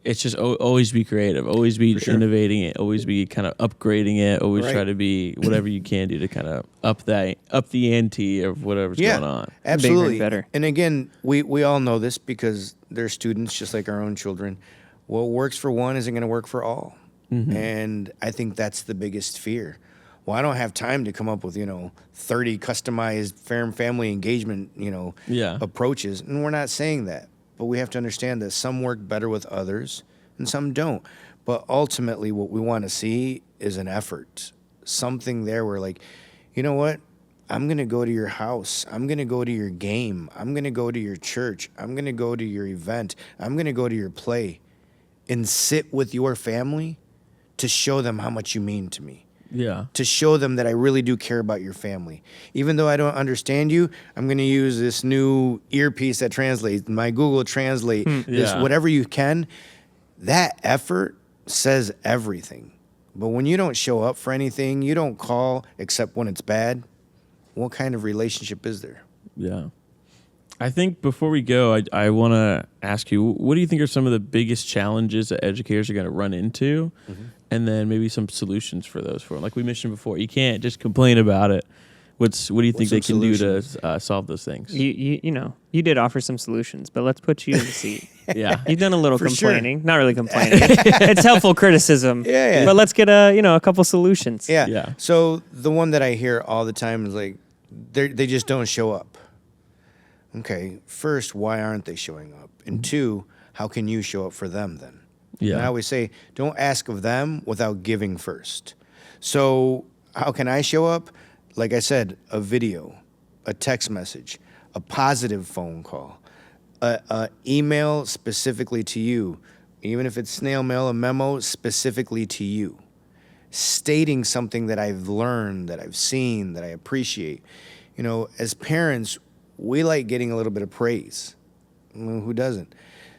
it's just always be creative, always be innovating it, always be kind of upgrading it, always try to be whatever you can do to kind of up the ante of whatever's going on. Absolutely. Bigger and better. And again, we all know this because they're students just like our own children. What works for one isn't going to work for all. And I think that's the biggest fear. Well, I don't have time to come up with, 30 customized family engagement, approaches. And we're not saying that. But we have to understand that some work better with others and some don't. But ultimately, what we want to see is an effort. Something there where, like, you know what? I'm going to go to your house. I'm going to go to your game. I'm going to go to your church. I'm going to go to your event. I'm going to go to your play and sit with your family to show them how much you mean to me. Yeah. To show them that I really do care about your family. Even though I don't understand you, I'm going to use this new earpiece that translates, my Google Translate, this whatever you can. That effort says everything. But when you don't show up for anything, you don't call except when it's bad, what kind of relationship is there? Yeah. I think before we go, I want to ask you, what do you think are some of the biggest challenges that educators are going to run into? And then maybe some solutions for those for them. Like we mentioned before, you can't just complain about it. What do you think they can do to solve those things? You did offer some solutions, but let's put you in the seat. Yeah. You've done a little complaining. Not really complaining. It's helpful criticism. Yeah. But let's get a couple solutions. Yeah. So the one that I hear all the time is like, they just don't show up. Okay, first, why aren't they showing up? And two, how can you show up for them then? Yeah. And I always say, don't ask of them without giving first. So how can I show up? Like I said, a video, a text message, a positive phone call, a email specifically to you, even if it's snail mail, a memo specifically to you, stating something that I've learned, that I've seen, that I appreciate. As parents, we like getting a little bit of praise. Who doesn't?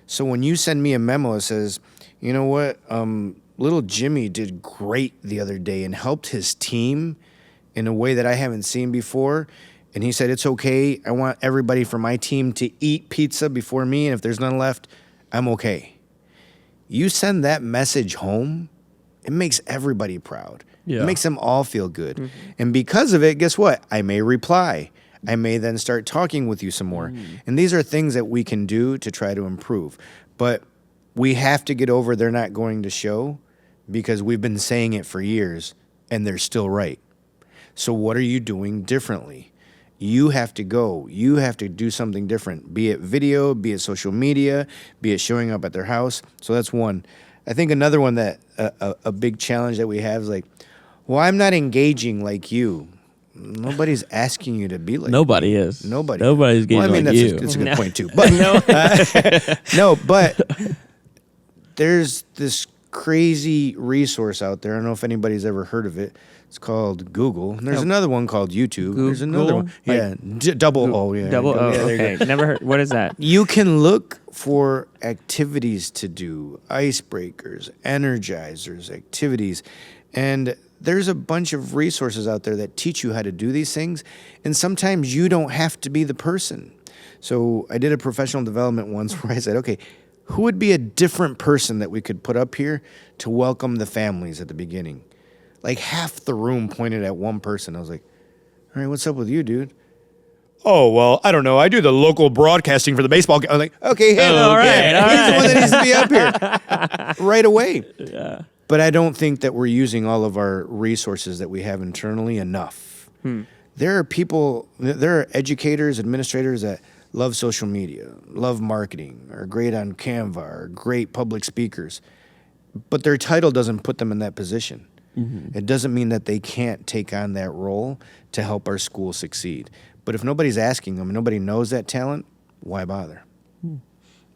So when you send me a memo that says, you know what, little Jimmy did great the other day and helped his team in a way that I haven't seen before, and he said, it's okay, I want everybody from my team to eat pizza before me, and if there's none left, I'm okay. You send that message home, it makes everybody proud. Yeah. It makes them all feel good. And because of it, guess what? I may reply. I may then start talking with you some more. And these are things that we can do to try to improve. But we have to get over they're not going to show because we've been saying it for years and they're still right. So what are you doing differently? You have to go. You have to do something different, be it video, be it social media, be it showing up at their house. So that's one. I think another one that a big challenge that we have is like, well, I'm not engaging like you. Nobody's asking you to be like Nobody me. is. Nobody's engaging like that's you. that's a good point too. But but there's this crazy resource out there. I don't know if anybody's ever heard of it. It's called Google. And there's another one called YouTube. Google? There's another one. Double O. Yeah. Double O. Yeah, Okay. Never heard. What is that? You can look for activities to do, icebreakers, energizers, activities, and there's a bunch of resources out there that teach you how to do these things, and sometimes you don't have to be the person. So I did a professional development once where I said, okay, who would be a different person that we could put up here to welcome the families at the beginning? Like half the room pointed at one person. I was like, all right, what's up with you, dude? Oh, well, I don't know. I do the local broadcasting for the baseball game. I'm like, okay, all right. He's the one that needs to be up here right away. Yeah. But I don't think that we're using all of our resources that we have internally enough. There are people, there are educators, administrators that love social media, love marketing, are great on Canva, are great public speakers. But their title doesn't put them in that position. It doesn't mean that they can't take on that role to help our school succeed. But if nobody's asking them and nobody knows that talent, why bother?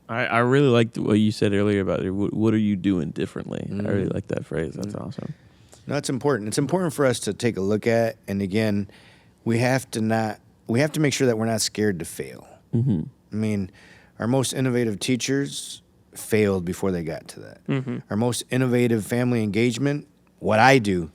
I really liked what you said earlier about what are you doing differently. I really like that phrase. That's awesome. No, it's important. It's important for us to take a look at, and again, we have to make sure that we're not scared to fail. I mean, our most innovative teachers failed before they got to that. Our most innovative family engagement, what I do,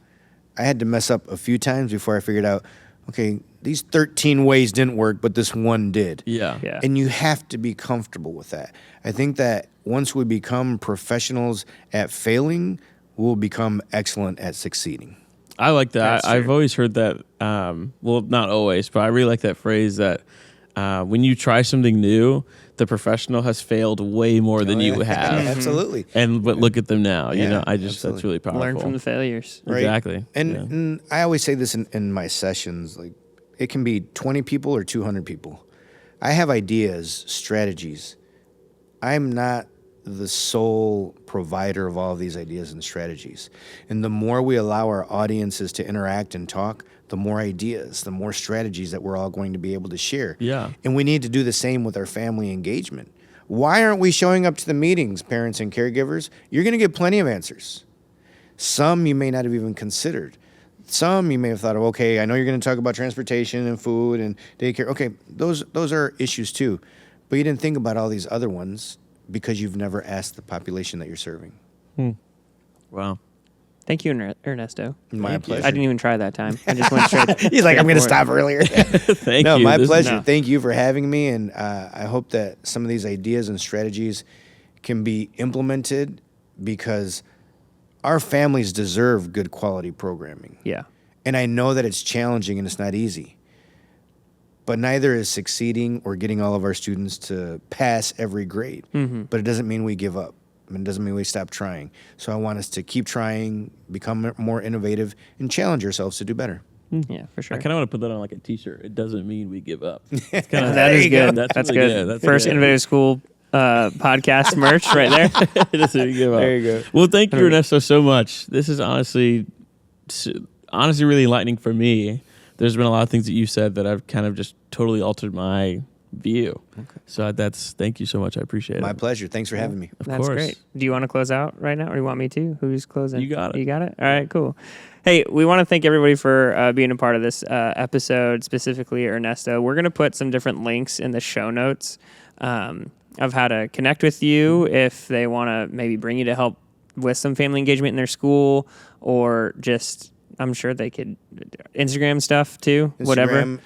I had to mess up a few times before I figured out, okay, these 13 ways didn't work, but this one did. Yeah. And you have to be comfortable with that. I think that once we become professionals at failing, we'll become excellent at succeeding. I like that. I've always heard that. Well, not always, but I really like that phrase that when you try something new, the professional has failed way more than you have. Absolutely. But look at them now. You know, absolutely. That's really powerful. Learn from the failures. Right. Exactly. And I always say this in my sessions, like it can be 20 people or 200 people. I have ideas, strategies. I'm not the sole provider of all of these ideas and strategies. And the more we allow our audiences to interact and talk, the more ideas, the more strategies that we're all going to be able to share. Yeah. And we need to do the same with our family engagement. Why aren't we showing up to the meetings, parents and caregivers? You're going to get plenty of answers. Some you may not have even considered. Some you may have thought of, okay, I know you're going to talk about transportation and food and daycare. Okay, those are issues too. But you didn't think about all these other ones because you've never asked the population that you're serving. Wow. Thank you, Ernesto. My pleasure. I didn't even try that time. I just went straight. He's like, I'm going to stop earlier. Thank No, you. my This is- pleasure. Thank you for having me. And I hope that some of these ideas and strategies can be implemented because our families deserve good quality programming. Yeah. And I know that it's challenging and it's not easy. But neither is succeeding or getting all of our students to pass every grade. But it doesn't mean we give up. It doesn't mean we stop trying. So I want us to keep trying, become more innovative, and challenge ourselves to do better. Yeah, for sure. I kind of want to put that on like a T-shirt. It doesn't mean we give up. It's kind of That is good. That's That's really good. That's First good. Innovative School podcast merch right there. It doesn't mean we give up. There you go. Well, thank you, Ernesto, so much. This is honestly really enlightening for me. There's been a lot of things that you said that I've kind of just totally altered my view. Okay. So thank you so much. I appreciate it. My pleasure. Thanks for having me. Of That's course. great. Do you want to close out right now or do you want me to? Who's closing? You got it. You got it? All right, cool. Hey, we want to thank everybody for being a part of this episode, specifically Ernesto. We're going to put some different links in the show notes of how to connect with you if they want to maybe bring you to help with some family engagement in their school or just... I'm sure they could Instagram stuff too, whatever.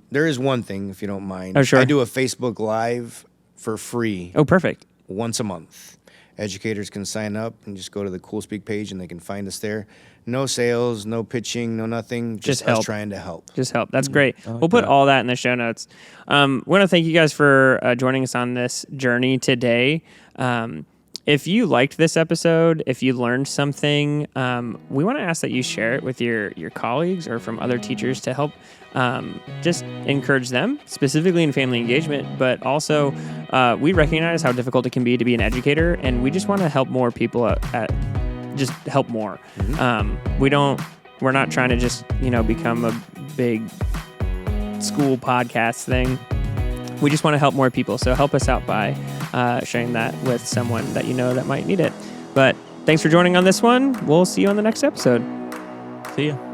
There is one thing, if you don't mind. Oh, sure. I do a Facebook Live for free. Oh, perfect. Once a month. Educators can sign up and just go to the CoolSpeak page and they can find us there. No sales, no pitching, no nothing. Just help. us trying to help. Just help. That's great. We'll put all that in the show notes. We want to thank you guys for joining us on this journey today. If you liked this episode, if you learned something, we want to ask that you share it with your colleagues or from other teachers to help just encourage them, specifically in family engagement. But also, we recognize how difficult it can be to be an educator, and we just want to help more people just help more. We're not trying to just become a big school podcast thing. We just want to help more people. So help us out by sharing that with someone that you know that might need it. But thanks for joining on this one. We'll see you on the next episode. See ya.